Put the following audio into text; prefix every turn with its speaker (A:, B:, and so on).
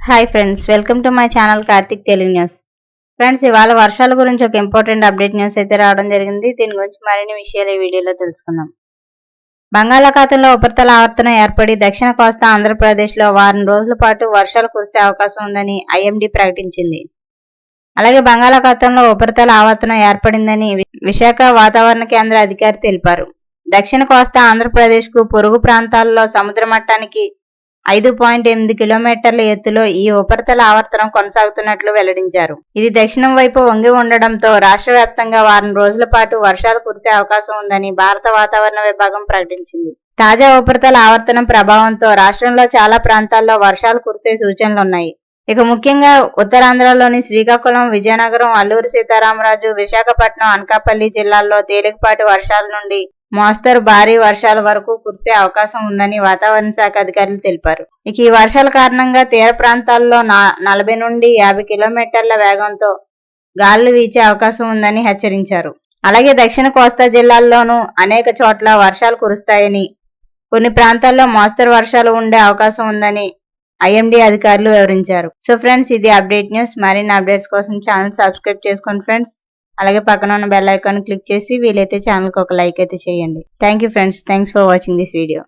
A: Hi friends, welcome to my channel Karthik Telugu news. Friends, ఇవాళ వర్షాల గురించి ఒక ఇంపార్టెంట్ అప్డేట్ న్యూస్ అయితే రావడం జరిగింది. దీని గురించి మరిన్ని విషయాలు ఈ వీడియోలో తెలుసుకుందాం. బంగాళాఖాతంలో ఉపరితల ఆవర్తనం ఏర్పడి దక్షిణ కోస్తా ఆంధ్రప్రదేశ్లో వారం రోజుల పాటు వర్షాలు కురిసే అవకాశం ఉందని ఐఎండీ ప్రకటించింది. అలాగే బంగాళాఖాతంలో ఉపరితల ఆవర్తనం ఏర్పడిందని విశాఖ వాతావరణ కేంద్ర అధికారి తెలిపారు. దక్షిణ కోస్తా ఆంధ్రప్రదేశ్కు పొరుగు ప్రాంతాల్లో సముద్ర మట్టానికి 5.8 కిలోమీటర్ల ఎత్తులో ఈ ఉపరితల ఆవర్తనం కొనసాగుతున్నట్లు వెల్లడించారు. ఇది దక్షిణం వైపు వంగి ఉండడంతో రాష్ట్ర వ్యాప్తంగా వారం రోజుల పాటు వర్షాలు కురిసే అవకాశం ఉందని భారత వాతావరణ విభాగం ప్రకటించింది. తాజా ఉపరితల ఆవర్తనం ప్రభావంతో రాష్ట్రంలో చాలా ప్రాంతాల్లో వర్షాలు కురిసే సూచనలున్నాయి. ఇక ముఖ్యంగా ఉత్తరాంధ్రలోని శ్రీకాకుళం, విజయనగరం, అల్లూరి సీతారామరాజు, విశాఖపట్నం, అనకాపల్లి జిల్లాల్లో తేలికపాటి వర్షాల నుండి మోస్తరు భారీ వర్షాల వరకు కురిసే అవకాశం ఉందని వాతావరణ శాఖ అధికారులు తెలిపారు. ఇక ఈ వర్షాల కారణంగా తీర ప్రాంతాల్లో 40 నుండి 50 కిలోమీటర్ల వేగంతో గాలులు వీచే అవకాశం ఉందని హెచ్చరించారు. అలాగే దక్షిణ కోస్తా జిల్లాల్లోనూ అనేక చోట్ల వర్షాలు కురుస్తాయని, కొన్ని ప్రాంతాల్లో మోస్తరు వర్షాలు ఉండే అవకాశం ఉందని ఐఎండీ అధికారులు వివరించారు. సో ఫ్రెండ్స్, ఇది అప్డేట్ న్యూస్. మరిన్ని అప్డేట్స్ కోసం ఛానల్ సబ్స్క్రైబ్ చేసుకోండి ఫ్రెండ్స్. అలాగే పక్కన ఉన్న బెల్ ఐకాన్ క్లిక్ చేసి వీలైతే ఛానల్కి ఒక లైక్ అయితే చేయండి. Thank you friends. Thanks for watching this video.